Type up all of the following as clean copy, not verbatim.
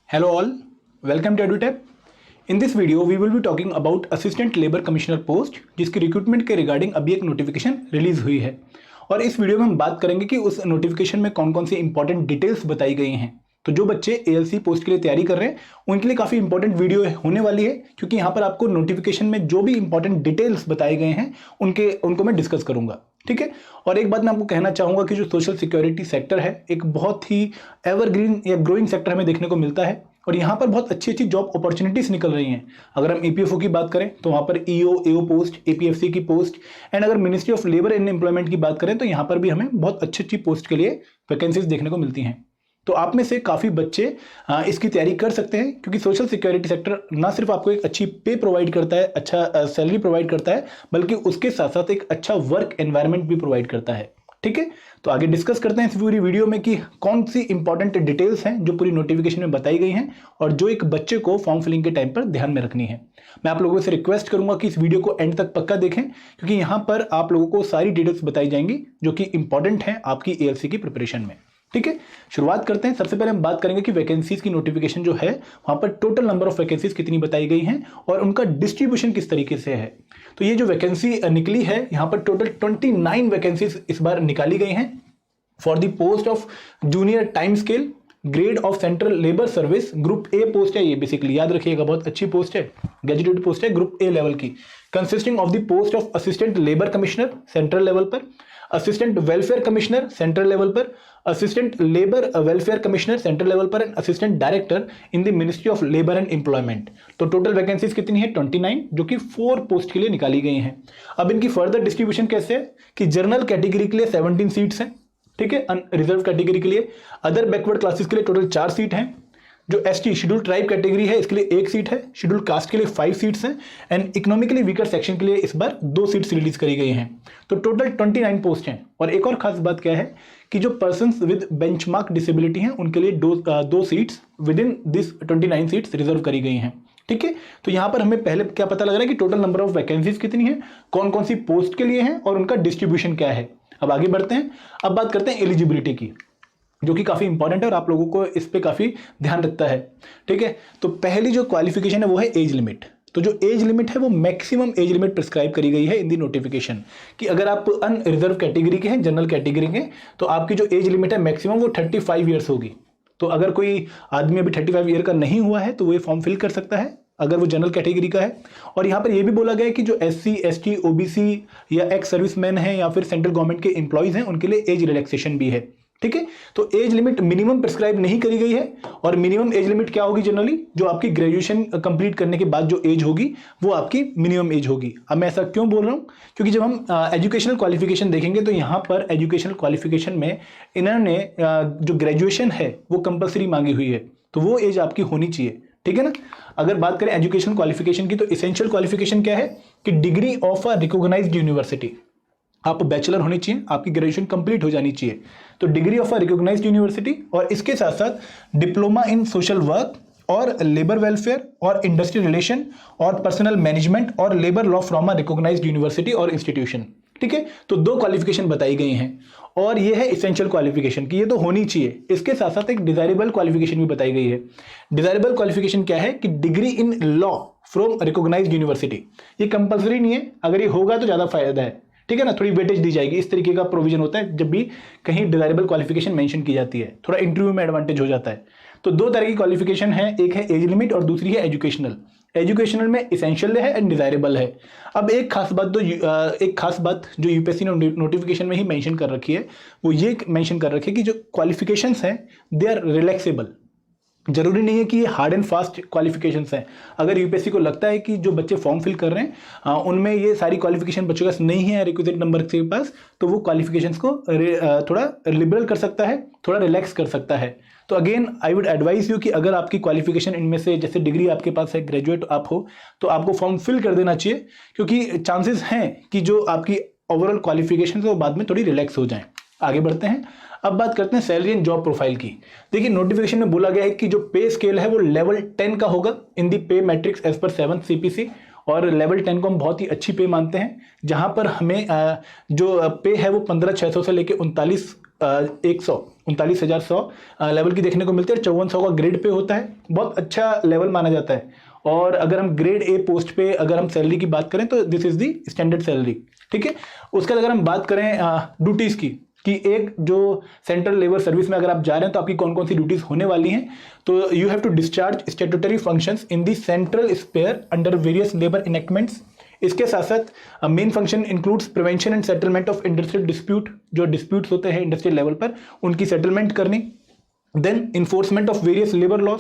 Hello all, welcome to EduTech. In this video we will be talking about assistant labour commissioner post जिसकी recruitment के regarding अभी एक notification release हुई है और इस वीडियो में हम बात करेंगे कि उस नोटिफिकेशन में कौन कौन सी इंपॉर्टेंट डिटेल्स बताई गई हैं। तो जो बच्चे एएलसी पोस्ट के लिए तैयारी कर रहे हैं उनके लिए काफ़ी इंपॉर्टेंट वीडियो होने वाली है, क्योंकि यहाँ पर आपको नोटिफिकेशन में जो भी इंपॉर्टेंट डिटेल्स बताए गए हैं उनको मैं डिस्कस करूंगा। ठीक है। और एक बात मैं आपको कहना चाहूँगा कि जो सोशल सिक्योरिटी सेक्टर है एक बहुत ही एवरग्रीन या ग्रोइंग सेक्टर हमें देखने को मिलता है और यहाँ पर बहुत अच्छी अच्छी जॉब अपॉर्चुनिटीज निकल रही हैं। अगर हम ईपीएफओ की बात करें तो वहाँ पर ईओ एओ पोस्ट, एपीएफसी की पोस्ट एंड अगर ministry of labour and employment की बात करें तो यहाँ पर भी हमें बहुत अच्छी अच्छी पोस्ट के लिए वैकेंसीज देखने को मिलती हैं। तो आप में से काफ़ी बच्चे इसकी तैयारी कर सकते हैं, क्योंकि सोशल सिक्योरिटी सेक्टर ना सिर्फ आपको एक अच्छी पे प्रोवाइड करता है, अच्छा सैलरी प्रोवाइड करता है, बल्कि उसके साथ साथ एक अच्छा वर्क एनवायरनमेंट भी प्रोवाइड करता है। ठीक है। तो आगे डिस्कस करते हैं इस पूरी वीडियो में कि कौन सी इंपॉर्टेंट डिटेल्स हैं जो पूरी नोटिफिकेशन में बताई गई हैं और जो एक बच्चे को फॉर्म फिलिंग के टाइम पर ध्यान में रखनी है। मैं आप लोगों से रिक्वेस्ट करूंगा कि इस वीडियो को एंड तक पक्का देखें, क्योंकि यहाँ पर आप लोगों को सारी डिटेल्स बताई जाएंगी जो कि इंपॉर्टेंट हैं आपकी एएलसी की प्रिपरेशन में। ठीक है, शुरुआत करते हैं। सबसे पहले हम बात करेंगे कि वैकेंसीज की नोटिफिकेशन जो है वहां पर टोटल नंबर ऑफ वैकेंसीज कितनी बताई गई हैं और उनका डिस्ट्रीब्यूशन किस तरीके से है। तो ये जो वैकेंसी निकली है यहाँ पर टोटल 29 वैकेंसीज इस बार निकाली गई हैं for the post of junior time scale grade of central labour service. Group A post है ये, बेसिकली याद रखिएगा, बहुत अच्छी पोस्ट है, गैजेटेड पोस्ट है ग्रुप ए लेवल की, consisting of the post of assistant labour commissioner central level पर, assistant welfare commissioner central level पर, assistant labour welfare commissioner central level पर and assistant director in the ministry of labour and employment. तो total vacancies कितनी है 29, जो कि 4 post के लिए निकाली गई हैं। अब इनकी फर्दर डिस्ट्रीब्यूशन कैसे है कि जनरल कैटेगरी के लिए 17 सीट्स हैं, ठीक है, रिजर्व कैटेगरी के लिए, अदर बैकवर्ड क्लासेस के लिए टोटल 4 सीट हैं, जो एसटी शेड्यूल ट्राइब कैटेगरी है इसके लिए 1 सीट है, शेड्यूल कास्ट के लिए 5 सीट्स हैं एंड इकोनॉमिकली वीकर सेक्शन के लिए इस बार 2 सीट्स रिलीज करी गई हैं। तो टोटल 29 पोस्ट हैं। और एक और खास बात क्या है कि जो पर्सन्स विद बेंचमार्क डिसेबिलिटी हैं उनके लिए 2 seats with in this 29 seats reserve करी गई हैं। ठीक है। तो यहाँ पर हमें पहले क्या पता लग रहा है कि टोटल नंबर ऑफ वैकेंसीज कितनी है, कौन कौन सी पोस्ट के लिए हैं और उनका डिस्ट्रीब्यूशन क्या है। अब आगे बढ़ते हैं। अब बात करते हैं एलिजिबिलिटी की, जो कि काफ़ी इंपॉर्टेंट है और आप लोगों को इस पे काफ़ी ध्यान रखता है। ठीक है। तो पहली जो क्वालिफिकेशन है वो है एज लिमिट। तो जो एज लिमिट है वो मैक्सिमम एज लिमिट प्रिस्क्राइब करी गई है इन दी नोटिफिकेशन कि अगर आप अनरिजर्व कैटेगरी के हैं, जनरल कैटेगरी के, तो आपकी जो एज लिमिट है मैक्सिमम वो 35 ईयर्स होगी। तो अगर कोई आदमी अभी 35 ईयर का नहीं हुआ है तो वो फॉर्म फिल कर सकता है अगर वो जनरल कैटेगरी का है। और यहाँ पर यह भी बोला गया है कि जो एससी, एसटी, ओबीसी या एक्स सर्विसमैन है या फिर सेंट्रल गवर्नमेंट के एम्प्लॉयज हैं उनके लिए एज रिलैक्सेशन भी है। ठीक है। तो एज लिमिट मिनिमम प्रिस्क्राइब नहीं करी गई है और मिनिमम एज लिमिट क्या होगी, जनरली जो आपकी ग्रेजुएशन कंप्लीट करने के बाद जो एज होगी वो आपकी मिनिमम एज होगी। अब मैं ऐसा क्यों बोल रहा हूँ, क्योंकि जब हम एजुकेशनल क्वालिफिकेशन देखेंगे तो यहाँ पर एजुकेशनल क्वालिफिकेशन में इन्होंने जो ग्रेजुएशन है वो कंपलसरी मांगी हुई है, तो वो एज आपकी होनी चाहिए। ठीक है ना। अगर बात करें एजुकेशनल क्वालिफिकेशन की तो एसेंशियल क्वालिफिकेशन क्या है कि degree of a recognised university, आप बैचलर होनी चाहिए, आपकी ग्रेजुएशन कंप्लीट हो जानी चाहिए। तो degree of a recognised university और इसके साथ साथ डिप्लोमा इन सोशल वर्क और लेबर वेलफेयर और इंडस्ट्रियल रिलेशन और पर्सनल मैनेजमेंट और labour law from a recognised university और इंस्टीट्यूशन। ठीक है। तो 2 क्वालिफिकेशन बताई गई हैं और ये है एसेंशियल क्वालिफिकेशन की, ये तो होनी चाहिए। इसके साथ साथ एक डिजायरेबल क्वालिफिकेशन भी बताई गई है। डिजायरेबल क्वालिफिकेशन क्या है कि डिग्री इन लॉ फ्रॉम रिकॉग्नाइज्ड यूनिवर्सिटी। ये कंपलसरी नहीं है, अगर ये होगा तो ज्यादा फायदा है। ठीक है ना, थोड़ी वेटेज दी जाएगी, इस तरीके का प्रोविजन होता है जब भी कहीं डिजायरेबल क्वालिफिकेशन मेंशन की जाती है, थोड़ा इंटरव्यू में एडवांटेज हो जाता है। तो 2 तरह की क्वालिफिकेशन है, एक है एज लिमिट और दूसरी है एजुकेशनल। एजुकेशनल में इसेंशियल है एंड डिजायरेबल है। अब एक खास बात जो यूपीएससी ने नोटिफिकेशन में ही मेंशन कर रखी है वो ये मेंशन कर रखी है कि जो क्वालिफिकेशंस हैं दे आर रिलैक्सेबल। जरूरी नहीं है कि ये हार्ड एंड फास्ट क्वालिफिकेशंस हैं। अगर यूपीएससी को लगता है कि जो बच्चे फॉर्म फिल कर रहे हैं उनमें ये सारी क्वालिफिकेशन बच्चों के पास नहीं है रिक्विजिट नंबर के पास, तो वो क्वालिफिकेशंस को थोड़ा लिबरल कर सकता है, थोड़ा रिलैक्स कर सकता है। तो again I would advise you कि अगर आपकी क्वालिफिकेशन इनमें से, जैसे डिग्री आपके पास है, ग्रेजुएट आप हो, तो आपको फॉर्म फिल कर देना चाहिए, क्योंकि चांसेस हैं कि जो आपकी ओवरऑल क्वालिफिकेशन है वो बाद में थोड़ी रिलैक्स हो जाएं। आगे बढ़ते हैं। अब बात करते हैं सैलरी एंड जॉब प्रोफाइल की। देखिए नोटिफिकेशन में बोला गया है कि जो पे स्केल है वो लेवल 10 का होगा इन दी पे matrix as per 7th CPC और लेवल 10 को हम बहुत ही अच्छी पे मानते हैं, जहां पर हमें जो पे है वो 15,600 से लेकर 39,100 लेवल की देखने को मिलती है। 5400 का ग्रेड पे होता है, बहुत अच्छा लेवल माना जाता है। और अगर हम ग्रेड ए पोस्ट पे अगर हम सैलरी की बात करें तो this is the standard salary, ठीक है। उसके बाद अगर हम बात करें ड्यूटीज़ की, कि एक जो सेंट्रल लेबर सर्विस में अगर आप जा रहे हैं तो आपकी कौन कौन सी ड्यूटीज होने वाली हैं, तो you have to discharge statutory functions in the central sphere under various labour enactments. इसके साथ साथ main function includes prevention and settlement of industrial dispute, जो डिस्प्यूट्स होते हैं इंडस्ट्रियल लेवल पर उनकी सेटलमेंट करनी। Then enforcement of various labour laws,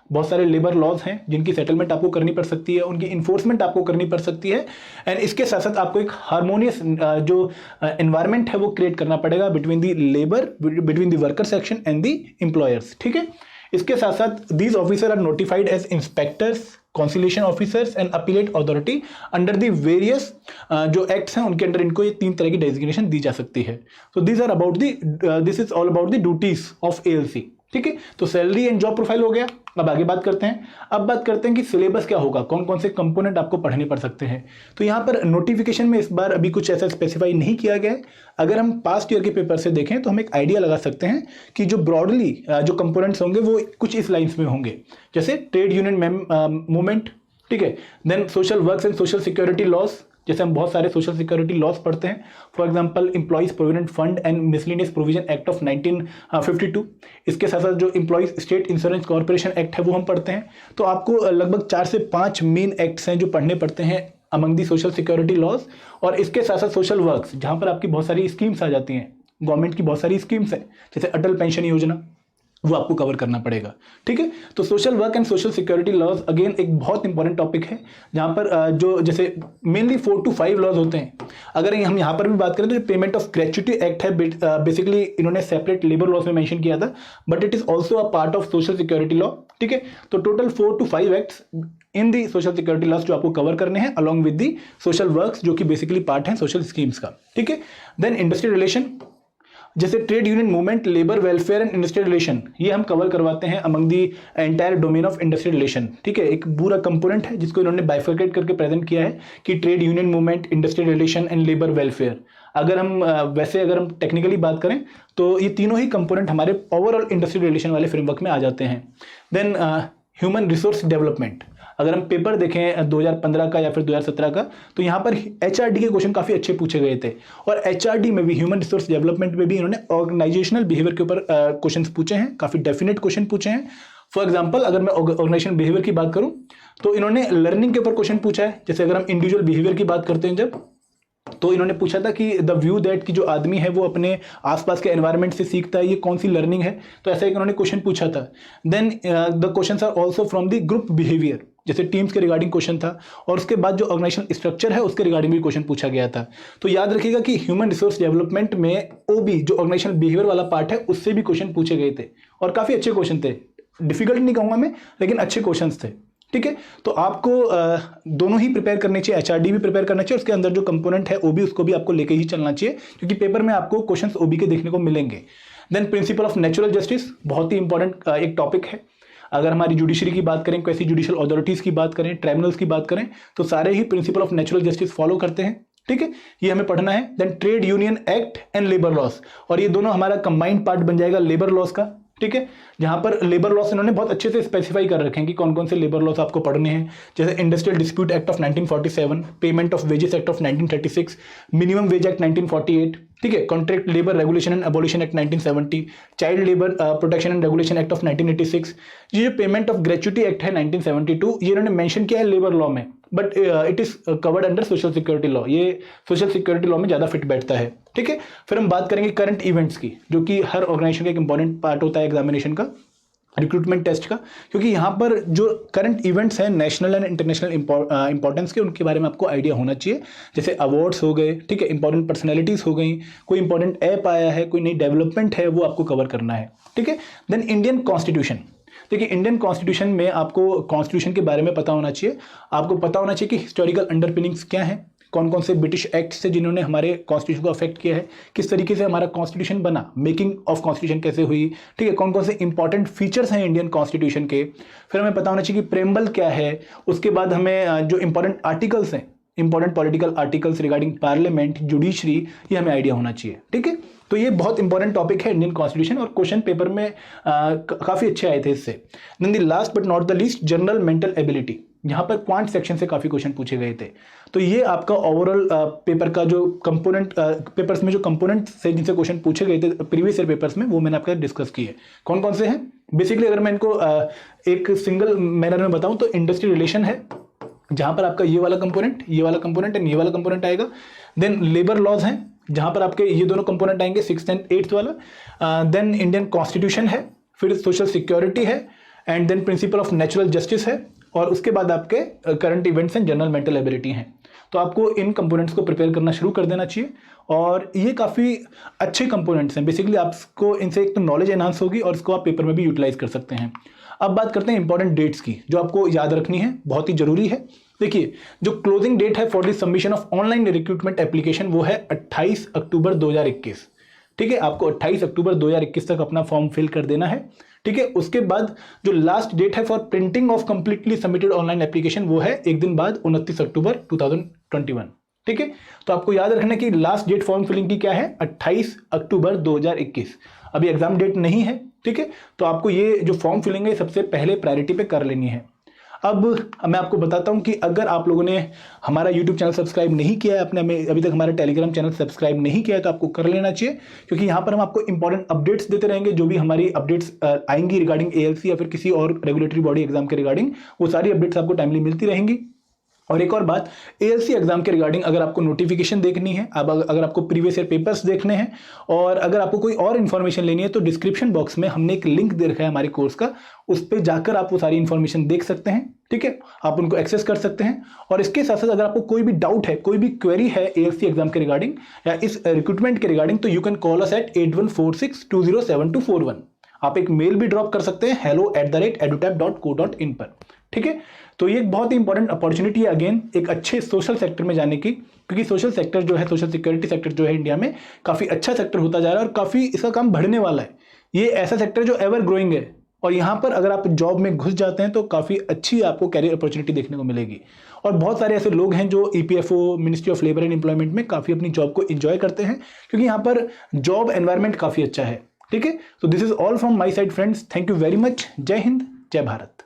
बहुत सारे लेबर लॉज हैं जिनकी सेटलमेंट आपको करनी पड़ सकती है, उनकी इन्फोर्समेंट आपको करनी पड़ सकती है। एंड इसके साथ साथ आपको एक हार्मोनियस जो एनवायरनमेंट है वो क्रिएट करना पड़ेगा between the labour, between the worker section and the employers, ठीक है। इसके साथ साथ these officer are notified as inspectors, conciliation officers and appellate authority under the various जो एक्ट्स हैं उनके अंडर इनको ये 3 तरह की डेजिग्नेशन दी जा सकती है। तो this are about the, this is all about the duties of ALC, ठीक है। तो सैलरी एंड जॉब प्रोफाइल हो गया। अब आगे बात करते हैं, अब बात करते हैं कि सिलेबस क्या होगा, कौन कौन से कंपोनेंट आपको पढ़ने पड़ सकते हैं। तो यहाँ पर नोटिफिकेशन में इस बार अभी कुछ ऐसा स्पेसिफाई नहीं किया गया है। अगर हम पास्ट ईयर के पेपर से देखें तो हम एक आइडिया लगा सकते हैं कि जो ब्रॉडली जो कंपोनेंट्स होंगे वो कुछ इस लाइन्स में होंगे, जैसे ट्रेड यूनियन मूवमेंट, ठीक है। Then social works and social security laws, जैसे हम बहुत सारे सोशल सिक्योरिटी लॉज पढ़ते हैं, for example employees provident fund and miscellaneous provision act of 1952। इसके साथ साथ जो employees state insurance corporation act है वो हम पढ़ते हैं। तो आपको लगभग 4 से 5 मेन एक्ट्स हैं जो पढ़ने पड़ते हैं among the social security laws. और इसके साथ साथ सोशल वर्क्स, जहाँ पर आपकी बहुत सारी स्कीम्स आ जाती हैं, गवर्नमेंट की बहुत सारी स्कीम्स हैं, जैसे अटल पेंशन योजना, वो आपको कवर करना पड़ेगा, ठीक है। तो social work and social security laws again एक बहुत इंपॉर्टेंट टॉपिक है, जहाँ पर जो जैसे मेनली 4 to 5 लॉज होते हैं। अगर हम यहाँ पर भी बात करें तो जो पेमेंट ऑफ ग्रेच्युटी एक्ट है, बेसिकली इन्होंने सेपरेट लेबर लॉज में मेंशन किया था, but it is also a part of social security law, ठीक है। तो टोटल 4 to 5 एक्ट्स इन दी सोशल सिक्योरिटी लॉज जो आपको कवर करने हैं, along with the social works जो कि बेसिकली पार्ट है सोशल स्कीम्स का, ठीक है। देन इंडस्ट्रियल रिलेशन, जैसे trade union movement, labour welfare and industrial relation, ये हम कवर करवाते हैं among the entire domain of industrial relation, ठीक है। एक पूरा कंपोनेंट है जिसको इन्होंने बाइफर्केट करके प्रेजेंट किया है कि trade union movement, industrial relation and labour welfare. अगर हम वैसे अगर हम टेक्निकली बात करें तो ये तीनों ही कंपोनेंट हमारे ओवरऑल इंडस्ट्रियल रिलेशन वाले फ्रेमवर्क में आ जाते हैं। देन ह्यूमन रिसोर्स डेवलपमेंट, अगर हम पेपर देखें 2015 का या फिर 2017 का, तो यहाँ पर एचआरडी के क्वेश्चन काफ़ी अच्छे पूछे गए थे। और एचआरडी में भी, ह्यूमन रिसोर्स डेवलपमेंट में भी इन्होंने ऑर्गेनाइजेशनल बिहेवियर के ऊपर क्वेश्चन पूछे हैं, काफ़ी डेफिनेट क्वेश्चन पूछे हैं। फॉर एग्जाम्पल अगर मैं ऑर्गेनाइजेशनल बिहेवियर की बात करूँ तो इन्होंने लर्निंग के ऊपर क्वेश्चन पूछा है। जैसे अगर हम इंडिविजुअल बिहेवियर की बात करते हैं जब, तो इन्होंने पूछा था कि द व्यू दैट कि जो आदमी है वो अपने आसपास के एनवायरनमेंट से सीखता है, ये कौन सी लर्निंग है, तो ऐसा एक उन्होंने क्वेश्चन पूछा था। Then the questions are also from the group behaviour, जैसे टीम्स के रिगार्डिंग क्वेश्चन था, और उसके बाद जो ऑर्गेनाइजेशनल स्ट्रक्चर है उसके रिगार्डिंग भी क्वेश्चन पूछा गया था। तो याद रखिएगा कि ह्यूमन रिसोर्स डेवलपमेंट में ओबी जो ऑर्गेनाइजेशनल बिहेवियर वाला पार्ट है उससे भी क्वेश्चन पूछे गए थे, और काफ़ी अच्छे क्वेश्चन थे, डिफिकल्ट नहीं कहूँगा मैं, लेकिन अच्छे क्वेश्चन थे, ठीक है। तो आपको दोनों ही प्रिपेयर करने चाहिए, एचआरडी भी प्रिपेयर करना चाहिए, उसके अंदर जो कंपोनेंट है ओबी उसको भी आपको लेके ही चलना चाहिए, क्योंकि पेपर में आपको क्वेश्चंस ओबी के देखने को मिलेंगे। Then principle of natural justice, बहुत ही इंपॉर्टेंट एक टॉपिक है। अगर हमारी जुडिशरी की बात करें, कैसी जुडिशियल अथॉरिटीज़ की बात करें, ट्राइब्यूनल्स की बात करें, तो सारे ही principle of natural justice follow करते हैं, ठीक है। ये हमें पढ़ना है। Then trade union act and labour laws, और ये दोनों हमारा कंबाइंड पार्ट बन जाएगा लेबर लॉस का, ठीक है। जहां पर लेबर लॉस इन्होंने बहुत अच्छे से स्पेसिफाई कर रखे हैं कि कौन कौन से लेबर लॉस आपको पढ़ने हैं, जैसे industrial dispute act of 1947, payment of wages act of 1936, minimum wage act 1948, ठीक है, contract labour regulation and abolition act 1970, child labour protection and regulation act of 1986, ये जो पेमेंट ऑफ ग्रेच्युटी एक्ट है 1972, ये इन्होंने मेंशन किया है लेबर लॉ में, but it is covered under social security law, ये सोशल सिक्योरिटी लॉ में ज़्यादा फिट बैठता है, ठीक है। फिर हम बात करेंगे करंट इवेंट्स की, जो कि हर ऑर्गेनाइजेशन का एक इंपॉर्टेंट पार्ट होता है एग्जामिनेशन का, रिक्रूटमेंट टेस्ट का, क्योंकि यहाँ पर जो करंट इवेंट्स हैं नेशनल एंड इंटरनेशनल इंपॉर्टेंस के, उनके बारे में आपको आइडिया होना चाहिए। जैसे अवार्ड्स हो गए, ठीक है, इंपॉर्टेंट पर्सनैलिटीज़ हो गई, कोई इंपॉर्टेंट ऐप आया है, कोई नई डेवलपमेंट है, वो आपको कवर करना है, ठीक है। देन इंडियन कॉन्स्टिट्यूशन, देखिए इंडियन कॉन्स्टिट्यूशन में आपको कॉन्स्टिट्यूशन के बारे में पता होना चाहिए, आपको पता होना चाहिए कि हिस्टोरिकल अंडरपिनिंग्स क्या हैं, कौन कौन से ब्रिटिश एक्ट्स से जिन्होंने हमारे कॉन्स्टिट्यूशन को अफेक्ट किया है, किस तरीके से हमारा कॉन्स्टिट्यूशन बना, मेकिंग ऑफ कॉन्स्टिट्यूशन कैसे हुई, ठीक है, कौन कौन से इंपॉर्टेंट फीचर्स हैं इंडियन कॉन्स्टिट्यूशन के। फिर हमें पता होना चाहिए कि प्रेम्बल क्या है, उसके बाद हमें जो इंपॉर्टेंट आर्टिकल्स हैं important political articles regarding parliament, judiciary, ये हमें आइडिया होना चाहिए। ठीक है, तो ये बहुत इंपॉर्टेंट टॉपिक है इंडियन कॉन्स्टिट्यूशन, और क्वेश्चन पेपर में काफ़ी अच्छे आए थे इससे। Then the last but not the least, general mental ability, यहाँ पर क्वांट सेक्शन से काफ़ी क्वेश्चन पूछे गए थे। तो ये आपका ओवरऑल पेपर का जो कंपोनेंट, पेपर्स में जो कंपोनेंट से जिनसे क्वेश्चन पूछे गए थे प्रीवियस ईयर पेपर्स में, वो मैंने आपका डिस्कस किए। कौन कौन से हैं? बेसिकली अगर मैं इनको एक सिंगल मैनर में बताऊं तो इंडस्ट्री रिलेशन है, जहां पर आपका ये वाला कंपोनेंट, ये वाला कंपोनेंट एंड ये वाला कंपोनेंट आएगा। देन लेबर लॉज हैं, जहां पर आपके ये दोनों कंपोनेंट आएंगे, 6th एंड 8th वाला। देन इंडियन कॉन्स्टिट्यूशन है, फिर सोशल सिक्योरिटी है, and then principle of natural justice है, और उसके बाद आपके current events and general mental ability हैं। तो आपको इन कंपोनेंट्स को प्रिपेयर करना शुरू कर देना चाहिए, और ये काफ़ी अच्छे कंपोनेंट्स हैं। बेसिकली आपको इनसे एक तो नॉलेज एनहांस होगी, और इसको आप पेपर में भी यूटिलाइज कर सकते हैं। अब बात करते हैं इंपॉर्टेंट डेट्स की, जो आपको याद रखनी है, बहुत ही जरूरी है। देखिए, जो क्लोजिंग डेट है for the submission of online recruitment application, वो है 28 अक्टूबर 2021। ठीक है, आपको 28 अक्टूबर 2021 तक अपना फॉर्म फिल कर देना है। ठीक है, उसके बाद जो लास्ट डेट है for printing of completely submitted online application, वो है एक दिन बाद 29 अक्टूबर 2021। ठीक है, तो आपको याद रखना कि लास्ट डेट फॉर्म फिलिंग की क्या है, 28 अक्टूबर 2021। अभी एग्जाम डेट नहीं है। ठीक है, तो आपको ये जो फॉर्म फिलिंग है सबसे पहले प्रायोरिटी पे कर लेनी है। अब मैं आपको बताता हूं कि अगर आप लोगों ने हमारा YouTube चैनल सब्सक्राइब नहीं किया है, आपने हमें अभी तक हमारा टेलीग्राम चैनल सब्सक्राइब नहीं किया है, तो आपको कर लेना चाहिए, क्योंकि यहाँ पर हम आपको इंपॉर्टेंट अपडेट्स देते रहेंगे। जो भी हमारी अपडेट्स आएंगी रिगार्डिंग ALC या फिर किसी और रेगुलेटरी बॉडी एग्जाम के रिगार्डिंग, वो सारी अपडेट्स आपको टाइमली मिलती रहेंगी। और एक और बात, ALC एग्जाम के रिगार्डिंग अगर आपको नोटिफिकेशन देखनी है, अब अगर आपको प्रीवियस ईयर पेपर्स देखने हैं, और अगर आपको कोई और इन्फॉर्मेशन लेनी है, तो डिस्क्रिप्शन बॉक्स में हमने एक लिंक दे रखा है हमारे कोर्स का, उस पर जाकर आप वो सारी इन्फॉर्मेशन देख सकते हैं। ठीक है, आप उनको एक्सेस कर सकते हैं। और इसके साथ साथ अगर आपको कोई भी डाउट है, कोई भी क्वेरी है ALC एग्जाम के रिगार्डिंग या इस रिक्रूटमेंट के रिगार्डिंग, तो you can call us at 8146207241। आप एक मेल भी ड्रॉप कर सकते हैं, hello@edutap.co.in पर। ठीक है, तो ये एक बहुत ही इंपॉर्टेंट अपॉर्चुनिटी है अगेन एक अच्छे सोशल सेक्टर में जाने की, क्योंकि सोशल सेक्टर जो है, सोशल सिक्योरिटी सेक्टर जो है इंडिया में काफ़ी अच्छा सेक्टर होता जा रहा है, और काफ़ी इसका काम बढ़ने वाला है। ये ऐसा सेक्टर जो एवर ग्रोइंग है, और यहाँ पर अगर आप जॉब में घुस जाते हैं तो काफ़ी अच्छी आपको कैरियर अपॉर्चुनिटी देखने को मिलेगी। और बहुत सारे ऐसे लोग हैं जो EPFO, ministry of labour and employment में काफ़ी अपनी जॉब को एंजॉय करते हैं, क्योंकि यहाँ पर जॉब एनवायरनमेंट काफ़ी अच्छा है। ठीक है, तो this is all from my side friends, thank you very much. जय हिंद, जय भारत।